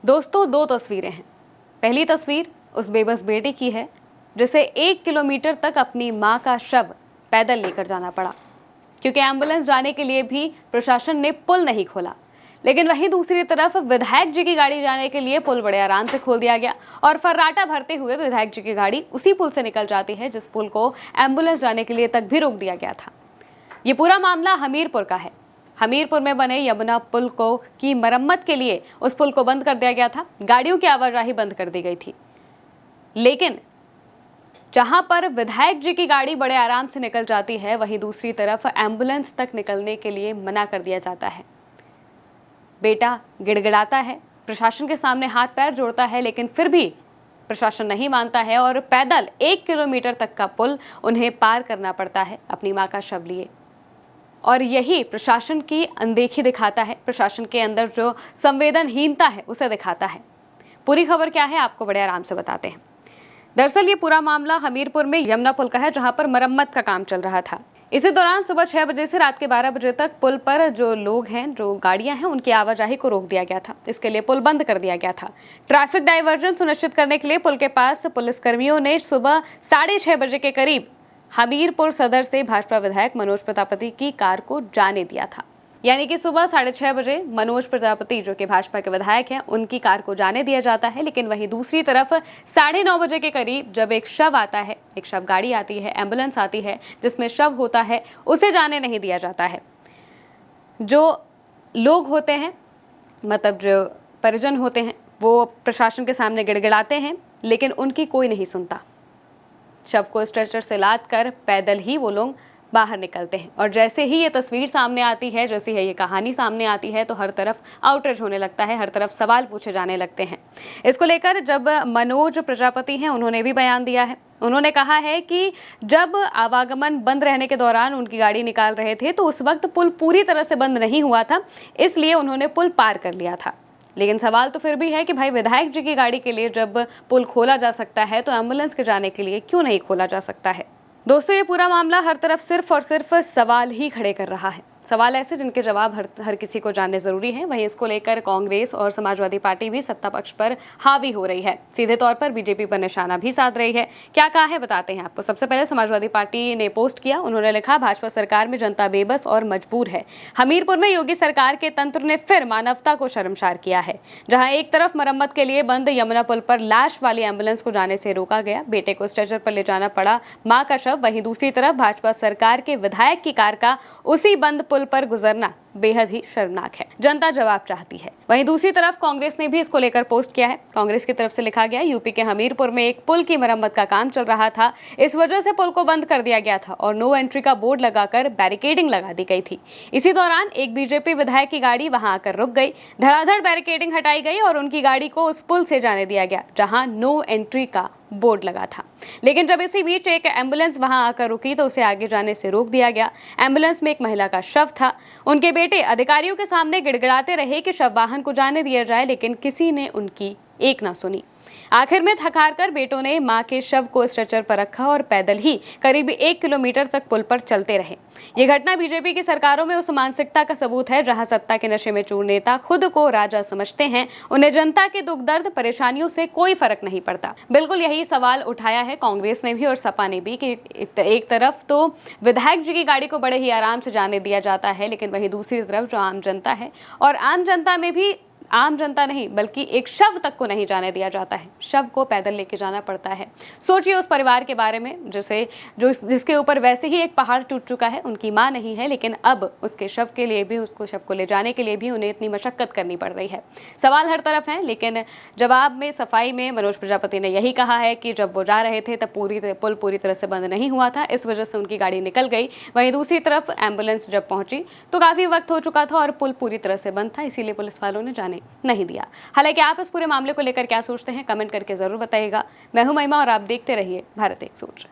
दोस्तों, दो तस्वीरें हैं। पहली तस्वीर उस बेबस बेटे की है जिसे 1 किलोमीटर तक अपनी मां का शव पैदल लेकर जाना पड़ा, क्योंकि एम्बुलेंस जाने के लिए भी प्रशासन ने पुल नहीं खोला। लेकिन वहीं दूसरी तरफ विधायक जी की गाड़ी जाने के लिए पुल बड़े आराम से खोल दिया गया और फर्राटा भरते हुए विधायक जी की गाड़ी उसी पुल से निकल जाती है जिस पुल को एम्बुलेंस जाने के लिए तक भी रोक दिया गया था। ये पूरा मामला हमीरपुर का है। हमीरपुर में बने यमुना पुल को की मरम्मत के लिए उस पुल को बंद कर दिया गया था। गाड़ियों की आवाजाही बंद कर दी गई थी, लेकिन जहां पर विधायक जी की गाड़ी बड़े आराम से निकल जाती है, वहीं दूसरी तरफ एम्बुलेंस तक निकलने के लिए मना कर दिया जाता है। बेटा गिड़गिड़ाता है, प्रशासन के सामने हाथ पैर जोड़ता है, लेकिन फिर भी प्रशासन नहीं मानता है और पैदल 1 किलोमीटर तक का पुल उन्हें पार करना पड़ता है अपनी मां का शव लिए। और यही प्रशासन की अनदेखी दिखाता है, प्रशासन के अंदर जो संवेदनहीनता है उसे दिखाता है। पूरी खबर क्या है आपको बड़े आराम से बताते हैं। दरअसल ये पूरा मामला हमीरपुर में यमुना पुल का है, जहां पर मरम्मत का काम चल रहा था। इसी दौरान सुबह 6 बजे से रात के 12 बजे तक पुल पर जो लोग हैं, जो गाड़ियां हैं, उनकी आवाजाही को रोक दिया गया था। इसके लिए पुल बंद कर दिया गया था। ट्रैफिक डाइवर्जन सुनिश्चित करने के लिए पुल के पास पुलिसकर्मियों ने सुबह 6:30 बजे के करीब हमीरपुर सदर से भाजपा विधायक मनोज प्रजापति की कार को जाने दिया था। यानी कि सुबह 6:30 बजे मनोज प्रजापति, जो कि भाजपा के विधायक हैं, उनकी कार को जाने दिया जाता है। लेकिन वहीं दूसरी तरफ 9:30 बजे के करीब जब एक शव आता है, एक शव गाड़ी आती है, एम्बुलेंस आती है जिसमें शव होता है, उसे जाने नहीं दिया जाता है। जो लोग होते हैं, मतलब जो परिजन होते हैं, वो प्रशासन के सामने गिड़गिड़ाते हैं, लेकिन उनकी कोई नहीं सुनता। शव को स्ट्रेचर से लाद कर पैदल ही वो लोग बाहर निकलते हैं। और जैसे ही ये तस्वीर सामने आती है, जैसे ही ये कहानी सामने आती है, तो हर तरफ आउटरीच होने लगता है, हर तरफ सवाल पूछे जाने लगते हैं। इसको लेकर जब मनोज प्रजापति हैं, उन्होंने भी बयान दिया है। उन्होंने कहा है कि जब आवागमन बंद रहने के दौरान उनकी गाड़ी निकाल रहे थे, तो उस वक्त पुल पूरी तरह से बंद नहीं हुआ था, इसलिए उन्होंने पुल पार कर लिया था। लेकिन सवाल तो फिर भी है कि भाई, विधायक जी की गाड़ी के लिए जब पुल खोला जा सकता है, तो एम्बुलेंस के जाने के लिए क्यों नहीं खोला जा सकता है। दोस्तों, ये पूरा मामला हर तरफ सिर्फ और सिर्फ सवाल ही खड़े कर रहा है। सवाल ऐसे जिनके जवाब हर किसी को जानने जरूरी है। वहीं इसको लेकर कांग्रेस और समाजवादी पार्टी भी सत्ता पक्ष पर हावी हो रही है, सीधे तौर पर बीजेपी पर निशाना भी साध रही है। क्या कहा है बताते हैं आपको। सबसे पहले समाजवादी पार्टी ने पोस्ट किया। उन्होंने लिखा, भाजपा सरकार में जनता बेबस और मजबूर है। हमीरपुर में योगी सरकार के तंत्र ने फिर मानवता को शर्मसार किया है। जहां एक तरफ मरम्मत के लिए बंद यमुना पुल पर लाश वाली एम्बुलेंस को जाने से रोका गया, बेटे को स्ट्रेचर पर ले जाना पड़ा मां का शव, वहीं दूसरी तरफ भाजपा सरकार के विधायक की कार का उसी बंद पुल पर गुजरना बेहद ही शर्मनाक है। जनता जवाब चाहती है। वहीं दूसरी तरफ कांग्रेस ने भी इसको लेकर पोस्ट किया है। कांग्रेस की तरफ से लिखा गया, यूपी के हमीरपुर में एक पुल की मरम्मत का काम चल रहा था, इस वजह से पुल को बंद कर दिया गया था और नो एंट्री का बोर्ड लगाकर बैरिकेडिंग लगा दी गई थी। इसी दौरान एक बीजेपी विधायक की गाड़ी वहां आकर रुक गई, धड़ाधड़ बैरिकेडिंग हटाई गई और उनकी गाड़ी को उस पुल से जाने दिया गया जहां नो एंट्री का बोर्ड लगा था। लेकिन जब इसी बीच एक एम्बुलेंस वहां आकर रुकी तो उसे आगे जाने से रोक दिया गया। एम्बुलेंस में एक महिला का शव था। उनके बेटे अधिकारियों के सामने गिड़गिड़ाते रहे कि शव वाहन को जाने दिया जाए, लेकिन किसी ने उनकी एक ना सुनी। आखिर में थक हार कर बेटों ने मां के शव को स्ट्रेचर पर रखा और पैदल ही करीब 1 किलोमीटर तक पुल पर चलते रहे। ये घटना बीजेपी की सरकारों में उस मानसिकता का सबूत है जहां सत्ता के नशे में चूर नेता खुद को राजा समझते हैं। उन्हें जनता के दुख दर्द परेशानियों से कोई फर्क नहीं पड़ता। बिल्कुल यही सवाल उठाया है कांग्रेस ने भी और सपा ने भी कि एक तरफ तो विधायक जी की गाड़ी को बड़े ही आराम से जाने दिया जाता है, लेकिन वहीं दूसरी तरफ जो आम जनता है, और आम जनता में भी आम जनता नहीं बल्कि एक शव तक को नहीं जाने दिया जाता है। शव को पैदल लेके जाना पड़ता है। सोचिए उस परिवार के बारे में जिसके ऊपर वैसे ही एक पहाड़ टूट चुका है, उनकी मां नहीं है, लेकिन अब उसके शव के लिए भी, उसको शव को ले जाने के लिए भी उन्हें इतनी मशक्कत करनी पड़ रही है। सवाल हर तरफ है, लेकिन जवाब में, सफाई में मनोज प्रजापति ने यही कहा है कि जब वो जा रहे थे तब पुल पूरी तरह से बंद नहीं हुआ था, इस वजह से उनकी गाड़ी निकल गई। वहीं दूसरी तरफ एम्बुलेंस जब पहुंची तो काफी वक्त हो चुका था और पुल पूरी तरह से बंद था, इसीलिए पुलिस वालों ने जाने नहीं दिया। हालांकि आप इस पूरे मामले को लेकर क्या सोचते हैं, कमेंट करके जरूर बताइएगा। मैं हूं महिमा और आप देखते रहिए भारत एक सोच।